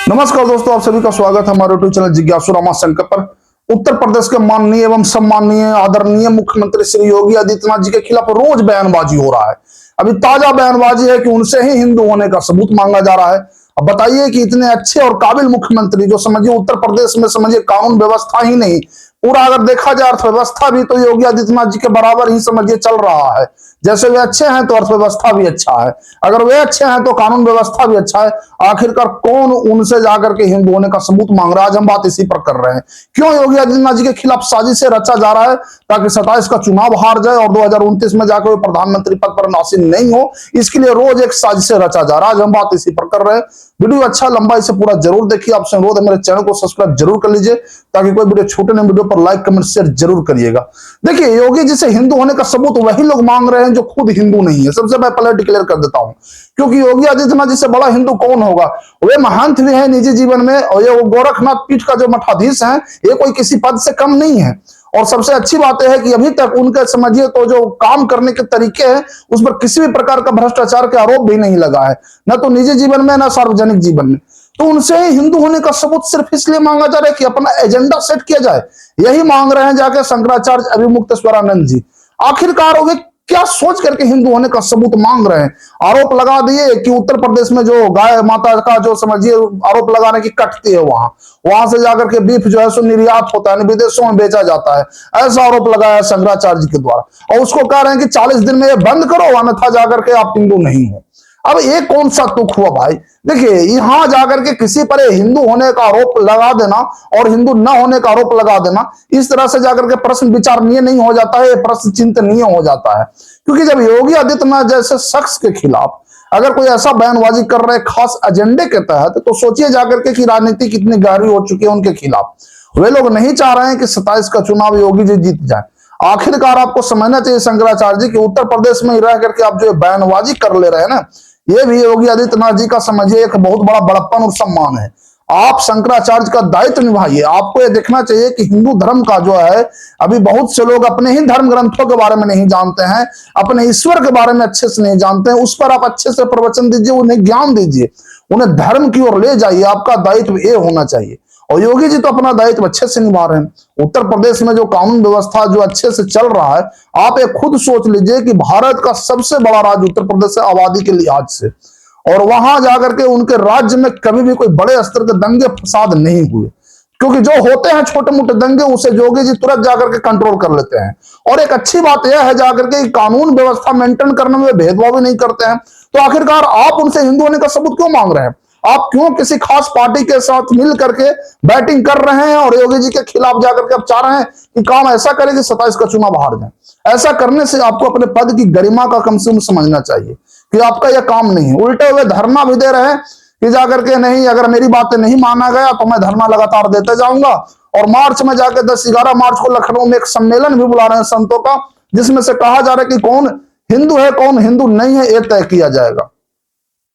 नमस्कार दोस्तों, आप सभी का स्वागत है हमारे यूट्यूब चैनल जिज्ञासु रमाशंकर पर। उत्तर प्रदेश के माननीय एवं सम्माननीय आदरणीय मुख्यमंत्री श्री योगी आदित्यनाथ जी के खिलाफ रोज बयानबाजी हो रहा है। अभी ताजा बयानबाजी है कि उनसे ही हिंदू होने का सबूत मांगा जा रहा है। अब बताइए कि इतने अच्छे और काबिल मुख्यमंत्री जो समझिए उत्तर प्रदेश में समझिए कानून व्यवस्था ही नहीं, पूरा अगर देखा जाए अर्थव्यवस्था भी तो योगी आदित्यनाथ जी के बराबर ही समझिए चल रहा है। जैसे वे अच्छे हैं तो अर्थव्यवस्था भी अच्छा है, अगर वे अच्छे हैं तो कानून व्यवस्था भी अच्छा है। आखिरकार कौन उनसे जाकर के हिंदू होने का सबूत मांग रहा है? आज हम बात इसी पर कर रहे हैं। क्यों योगी आदित्यनाथ जी के खिलाफ साजिशें रचा जा रहा है ताकि 27 का चुनाव हार जाए और 2029 में जाकर वे प्रधानमंत्री पद पर आसीन नहीं हो, इसके लिए रोज एक साजिशें रचा जा रहा है। आज हम बात इसी पर कर रहे हैं। वीडियो अच्छा लंबा इसे पूरा जरूर देखिए। आपसे अनुरोध है मेरे चैनल को सब्सक्राइब जरूर कर लीजिए ताकि कोई वीडियो छूटे नहीं। वीडियो पर लाइक कमेंट शेयर जरूर करिएगा। देखिए, योगी जी से हिंदू होने का सबूत वही लोग मांग रहे हैं जो खुद हिंदू नहीं है। सबसे मैं पहले डिक्लेयर कर देता हूं, क्योंकि योगी आदित्यनाथ जी से बड़ा हिंदू कौन होगा? वे महंत भी है निजी जीवन में, और ये गोरखनाथ पीठ का जो मठाधीश है, ये कोई किसी पद से कम नहीं है। और सबसे अच्छी बात यह है कि अभी तक उनके समझिए तो जो काम करने के तरीके हैं उस पर किसी भी प्रकार का भ्रष्टाचार के आरोप भी नहीं लगा है, न तो निजी जीवन में न सार्वजनिक जीवन में। तो उनसे ही हिंदू होने का सबूत सिर्फ इसलिए मांगा जा रहा है कि अपना एजेंडा सेट किया जाए। यही मांग रहे हैं जाके शंकराचार्य अभिमुक्तेश्वरानंद जी। आखिरकार वे क्या सोच करके हिंदू होने का सबूत मांग रहे हैं? आरोप लगा दिए कि उत्तर प्रदेश में जो गाय माता का जो समझिए आरोप लगाने की कटती है, वहां से जाकर के बीफ जो है सो निर्यात होता है, विदेशों में बेचा जाता है, ऐसा आरोप लगाया शंकराचार्य जी के द्वारा। और उसको कह रहे हैं कि 40 दिन में ये बंद करो, अन्यथा जाकर के आप हिंदू नहीं हो। अब ये कौन सा तुक हुआ भाई? देखिए, यहां जाकर के किसी पर हिंदू होने का आरोप लगा देना और हिंदू न होने का आरोप लगा देना, इस तरह से जाकर के प्रश्न विचारणीय नहीं हो जाता है, प्रश्न चिंतनीय हो जाता है। क्योंकि जब योगी आदित्यनाथ जैसे शख्स के खिलाफ अगर कोई ऐसा बयानबाजी कर रहे खास एजेंडे के तहत, तो सोचिए जाकर के कि राजनीति कितनी गहरी हो चुकी है उनके खिलाफ। वे लोग नहीं चाह रहे हैं कि 27 का चुनाव योगी जी जीत जाए। आखिरकार आपको समझना चाहिए शंकराचार्य जी कि उत्तर प्रदेश में ही रह करके आप जो बयानबाजी कर ले रहे हैं ना, ये भी योगी आदित्यनाथ जी का समझिए एक बहुत बड़ा बड़प्पन और सम्मान है। आप शंकराचार्य का दायित्व निभाइए। आपको यह देखना चाहिए कि हिंदू धर्म का जो है, अभी बहुत से लोग अपने ही धर्म ग्रंथों के बारे में नहीं जानते हैं, अपने ईश्वर के बारे में अच्छे से नहीं जानते हैं। उस पर आप अच्छे से प्रवचन दीजिए, उन्हें ज्ञान दीजिए, उन्हें धर्म की ओर ले जाइए। आपका दायित्व ये होना चाहिए। और योगी जी तो अपना दायित्व अच्छे से निभा रहे हैं। उत्तर प्रदेश में जो कानून व्यवस्था जो अच्छे से चल रहा है, आप ये खुद सोच लीजिए कि भारत का सबसे बड़ा राज्य उत्तर प्रदेश है आबादी के लिहाज से, और वहां जाकर के उनके राज्य में कभी भी कोई बड़े स्तर के दंगे फसाद नहीं हुए। क्योंकि जो होते हैं छोटे मोटे दंगे, उसे योगी जी तुरंत जाकर के कंट्रोल कर लेते हैं। और एक अच्छी बात यह है जाकर के कानून व्यवस्था मेंटेन करने में भेदभाव भी नहीं करते हैं। तो आखिरकार आप उनसे हिंदू होने का सबूत क्यों मांग रहे हैं? आप क्यों किसी खास पार्टी के साथ मिल करके बैटिंग कर रहे हैं और योगी जी के खिलाफ जाकर के आप चाह रहे हैं कि काम ऐसा करें कि 27 का चुनाव हार जाए? ऐसा करने से आपको अपने पद की गरिमा का कम से कम समझना चाहिए कि आपका यह काम नहीं है। उल्टे हुए धरना भी दे रहे हैं कि जाकर के नहीं, अगर मेरी बातें नहीं माना गया तो मैं धरना लगातार देते जाऊंगा। और मार्च में जाकर 10-11 मार्च को लखनऊ में एक सम्मेलन भी बुला रहे हैं संतों का, जिसमें से कहा जा रहा है कि कौन हिंदू है कौन हिंदू नहीं है, यह तय किया जाएगा।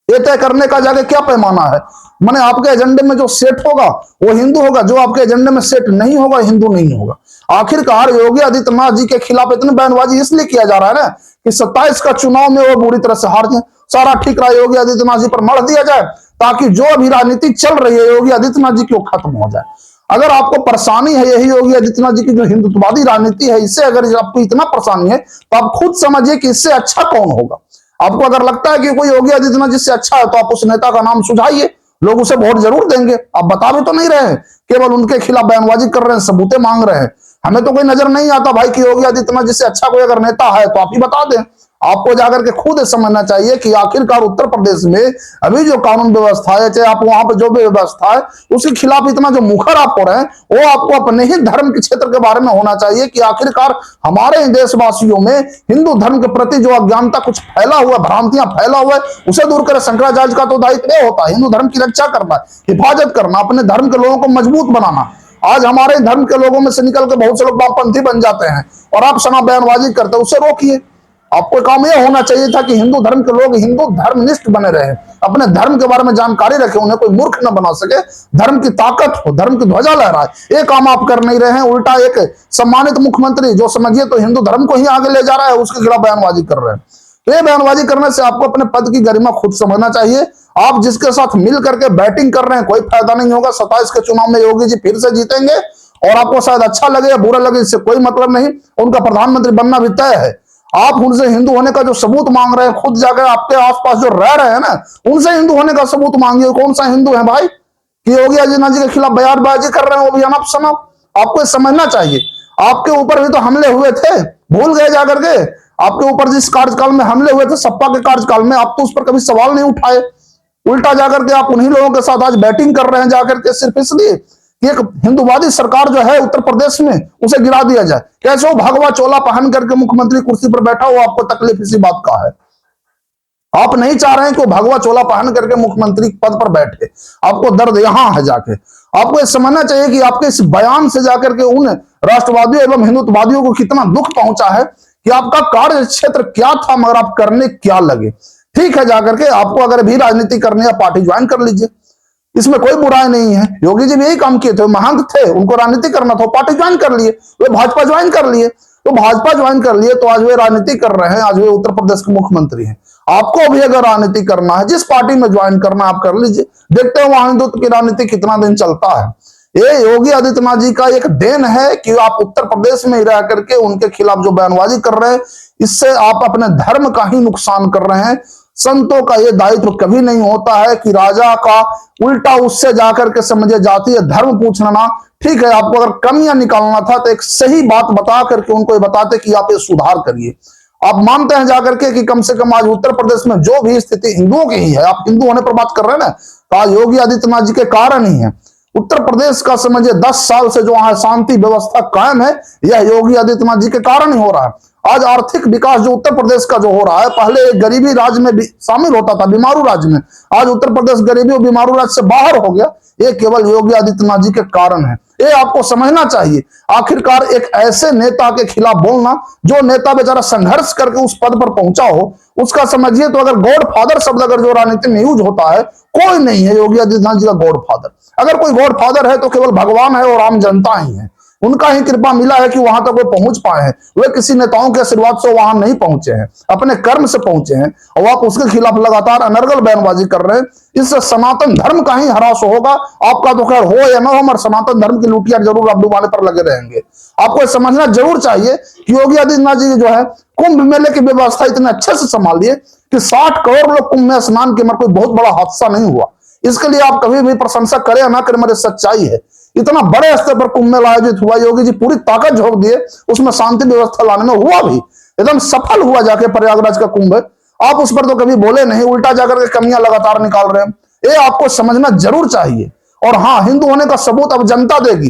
ये तय करने का जाके क्या पैमाना है? माने आपके एजेंडे में जो सेट होगा वो हिंदू होगा, जो आपके एजेंडे में सेट नहीं होगा हिंदू नहीं होगा। आखिरकार योगी आदित्यनाथ जी के खिलाफ इतनी बयानबाजी इसलिए किया जा रहा है ना कि 27 का चुनाव में वो बुरी तरह से हार जाए। सारा ठीकरा योगी आदित्यनाथ जी पर मढ़ दिया जाए ताकि जो भी राजनीति चल रही है योगी आदित्यनाथ जी की वो खत्म हो जाए। अगर आपको परेशानी है यही योगी आदित्यनाथ जी की जो हिंदुत्ववादी राजनीति है, इससे अगर आपको इतना परेशानी है तो आप खुद समझिए कि इससे अच्छा कौन होगा। आपको अगर लगता है कि कोई योगी आदित्यनाथ जिससे अच्छा है तो आप उस नेता का नाम सुझाइए, लोग उसे वोट जरूर देंगे। आप बता भी तो नहीं रहे हैं, केवल उनके खिलाफ बयानबाजी कर रहे हैं, सबूतें मांग रहे हैं। हमें तो कोई नजर नहीं आता भाई कि योगी आदित्यनाथ जिससे अच्छा कोई अगर नेता है तो आप ही बता दें। आपको जाकर के खुद समझना चाहिए कि आखिरकार उत्तर प्रदेश में अभी जो कानून व्यवस्था है, चाहे आप वहां पर जो भी व्यवस्था है, उसके खिलाफ इतना जो मुखर आप हो रहे हैं, वो आपको अपने ही धर्म के क्षेत्र के बारे में होना चाहिए कि आखिरकार हमारे देशवासियों में हिंदू धर्म के प्रति जो अज्ञानता कुछ फैला हुआ, भ्रांतियां फैला हुआ है, उसे दूर करें। शंकराचार्य का तो दायित्व यह होता है हिंदू धर्म की रक्षा करना, हिफाजत करना, अपने धर्म के लोगों को मजबूत बनाना। आज हमारे धर्म के लोगों में से निकल के बहुत से लोग वामपंथी बन जाते हैं और आप सना बयानबाजी करते हैं, उसे रोकिए। आपको काम यह होना चाहिए था कि हिंदू धर्म के लोग हिंदू धर्मनिष्ठ बने रहे, अपने धर्म के बारे में जानकारी रखें, उन्हें कोई मूर्ख न बना सके, धर्म की ताकत हो, धर्म की ध्वजा लहराए। ये काम आप कर नहीं रहे हैं। उल्टा एक सम्मानित मुख्यमंत्री जो समझिए तो हिंदू धर्म को ही आगे ले जा रहा है, उसके खिलाफ बयानबाजी कर रहे हैं। तो ये बयानबाजी करने से आपको अपने पद की गरिमा खुद समझना चाहिए। आप जिसके साथ मिल करके बैटिंग कर रहे हैं कोई फायदा नहीं होगा। 27 के चुनाव में योगी जी फिर से जीतेंगे और आपको शायद अच्छा लगे या बुरा लगे, इससे कोई मतलब नहीं। उनका प्रधानमंत्री बनना भी तय है। आप उनसे हिंदू होने का जो सबूत मांग रहे हैं, खुद जाकर आपके आसपास जो रह रहे हैं ना, उनसे हिंदू होने का सबूत मांगिए। कौन सा हिंदू है भाई कि योगी आदित्यनाथ जी के खिलाफ बयानबाजी कर रहे हैं, वो भी अनप शनप? आपको समझना चाहिए। आपके ऊपर भी तो हमले हुए थे, भूल गए जाकर के? आपके ऊपर जिस कार्यकाल में हमले हुए थे, सपा के कार्यकाल में, आप तो उस पर कभी सवाल नहीं उठाए। उल्टा जाकर के आप उन्हीं लोगों के साथ आज बैटिंग कर रहे हैं जाकर के, सिर्फ इसलिए कि एक हिंदुवादी सरकार जो है उत्तर प्रदेश में, उसे गिरा दिया जाए। कैसे वो भगवा चोला पहन करके मुख्यमंत्री कुर्सी पर बैठा हो, आपको तकलीफ इसी बात का है। आप नहीं चाह रहे हैं कि वो भगवा चोला पहन करके मुख्यमंत्री पद पर बैठे। आपको दर्द यहां है जाके। आपको ये समझना चाहिए कि आपके इस बयान से जाकर के उन राष्ट्रवादियों एवं हिंदुत्ववादियों को कितना दुख पहुंचा है कि आपका कार्य क्षेत्र क्या था मगर आप करने क्या लगे। ठीक है, जाकर के आपको अगर भी राजनीति करनी है पार्टी ज्वाइन कर लीजिए, इसमें कोई बुराई नहीं है। योगी जी भी यही काम किए थे, महंत थे, उनको राजनीति करना था, पार्टी ज्वाइन कर लिए, वे भाजपा ज्वाइन कर लिए। तो भाजपा ज्वाइन कर लिए तो आज वे राजनीति कर रहे हैं, आज वे उत्तर प्रदेश के मुख्यमंत्री हैं। आपको भी अगर राजनीति करना है, जिस पार्टी में ज्वाइन करना आप कर लीजिए, देखते हैं वहां हिंदुत्व की राजनीति कितना दिन चलता है। ये योगी आदित्यनाथ जी का एक देन है कि आप उत्तर प्रदेश में रह करके उनके खिलाफ जो बयानबाजी कर रहे हैं, इससे आप अपने धर्म का ही नुकसान कर रहे हैं। संतों का यह दायित्व कभी नहीं होता है कि राजा का उल्टा उससे जाकर के समझे जातीय धर्म पूछना। ठीक है, आपको अगर कमियां निकालना था तो एक सही बात बता करके उनको ये बताते कि आप ये सुधार करिए। आप मानते हैं जाकर के कि कम से कम आज उत्तर प्रदेश में जो भी स्थिति हिंदुओं की ही है, आप हिंदू होने पर बात कर रहे हैं ना, तो आज योगी आदित्यनाथ जी के कारण ही है। उत्तर प्रदेश का समझिए 10 साल से जो वहां शांति व्यवस्था कायम है, यह योगी आदित्यनाथ जी के कारण ही हो रहा है। आज आर्थिक विकास जो उत्तर प्रदेश का जो हो रहा है, पहले गरीबी राज्य में भी शामिल होता था, बीमारू राज्य में, आज उत्तर प्रदेश गरीबी और बीमारू राज्य से बाहर हो गया। ये केवल योगी आदित्यनाथ जी के कारण है। ये आपको समझना चाहिए। आखिरकार एक ऐसे नेता के खिलाफ बोलना, जो नेता बेचारा संघर्ष करके उस पद पर पहुंचा हो, उसका समझिए तो अगर गॉड फादर शब्द अगर जो राजनीति में यूज होता है, कोई नहीं है योगी आदित्यनाथ जी का गॉड फादर। अगर कोई गॉड फादर है तो केवल भगवान है और आम जनता ही है। उनका ही कृपा मिला है कि वहां तक वो पहुंच पाए हैं। वे किसी नेताओं के आशीर्वाद से वहां नहीं पहुंचे हैं, अपने कर्म से पहुंचे हैं। और आप उसके खिलाफ लगातार अनर्गल बयानबाजी कर रहे हैं। इससे सनातन धर्म का ही ह्रास होगा। आपका तो खैर हो या ना हो, मगर सनातन धर्म की लुटिया जरूर आप डुबाने पर लगे रहेंगे। आपको समझना जरूर चाहिए कि योगी आदित्यनाथ जी जो है कुंभ मेले की व्यवस्था इतने अच्छे से संभालिए कि 60 करोड़ लोग कुंभ में स्नान के, मगर कोई बहुत बड़ा हादसा नहीं हुआ। इसके लिए आप कभी भी प्रशंसा करें या ना करें, मेरे सच्चाई है। इतना बड़े स्तर पर कुंभ मेला आयोजित हुआ, योगी जी पूरी ताकत झोंक दिए, उसमें शांति व्यवस्था लाने में, हुआ भी एकदम सफल हुआ जाके प्रयागराज का कुंभ। आप उस पर तो कभी बोले नहीं, उल्टा जाकर के कमियां लगातार निकाल रहे हैं। ये आपको समझना जरूर चाहिए। और हाँ, हिंदू होने का सबूत अब जनता देगी,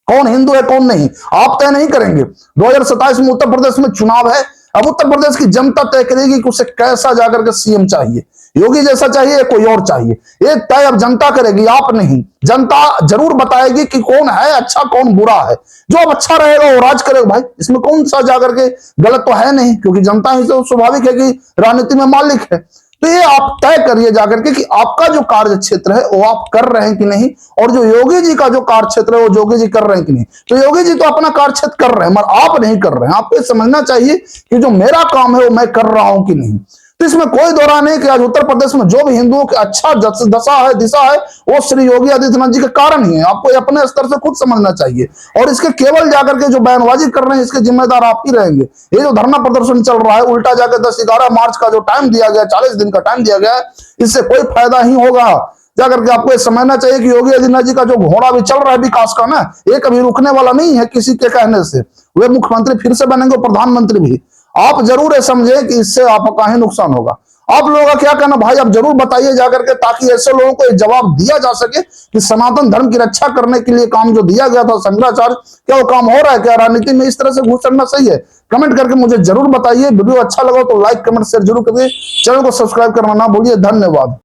कौन हिंदू है कौन नहीं आप तय नहीं करेंगे। 2027 में उत्तर प्रदेश में चुनाव है। अब उत्तर प्रदेश की जनता तय करेगी कि उसे कैसा जाकर के सीएम चाहिए, योगी जैसा चाहिए या कोई और चाहिए। ये तय अब जनता करेगी, आप नहीं। जनता जरूर बताएगी कि कौन है अच्छा कौन बुरा है। जो अब अच्छा रहेगा वो राज करेगा भाई, इसमें कौन सा जाकर के गलत तो है नहीं, क्योंकि जनता ही तो स्वाभाविक है कि राजनीति में मालिक है। तो ये आप तय करिए जाकर के कि आपका जो कार्य क्षेत्र है वो आप कर रहे हैं कि नहीं, और जो योगी जी का जो कार्य क्षेत्र है वो योगी जी कर रहे हैं कि नहीं। तो योगी जी तो अपना कार्य क्षेत्र कर रहे हैं, मगर आप नहीं कर रहे हैं। आपको समझना चाहिए कि जो मेरा काम है वो मैं कर रहा हूं कि नहीं। तो इसमें कोई दो राय नहीं कि आज उत्तर प्रदेश में जो भी हिंदुओं की अच्छा दशा है दिशा है, वो श्री योगी आदित्यनाथ जी के कारण ही है। आपको अपने स्तर से खुद समझना चाहिए। और इसके केवल जाकर के जो बयानबाजी कर रहे हैं, इसके जिम्मेदार आप ही रहेंगे। ये जो धरना प्रदर्शन चल रहा है, उल्टा जाकर 10-11 मार्च का जो टाइम दिया गया, 40 दिन का टाइम दिया गया है, इससे कोई फायदा ही होगा। जाकर के आपको समझना चाहिए कि योगी आदित्यनाथ जी का जो घोड़ा भी चल रहा है विकास का ना, ये कभी रुकने वाला नहीं है किसी के कहने से। वे मुख्यमंत्री फिर से बनेंगे, प्रधानमंत्री भी। आप जरूर ये समझे कि इससे आपका ही नुकसान होगा। आप लोगों का क्या कहना भाई, आप जरूर बताइए जाकर के, ताकि ऐसे लोगों को जवाब दिया जा सके कि सनातन धर्म की रक्षा करने के लिए काम जो दिया गया था शंकराचार्य, क्या वो काम हो रहा है? क्या राजनीति में इस तरह से घुस चढ़ना सही है? कमेंट करके मुझे जरूर बताइए। वीडियो अच्छा लगा तो लाइक कमेंट शेयर जरूर करिए। चैनल को सब्सक्राइब करना ना भूलिए। धन्यवाद।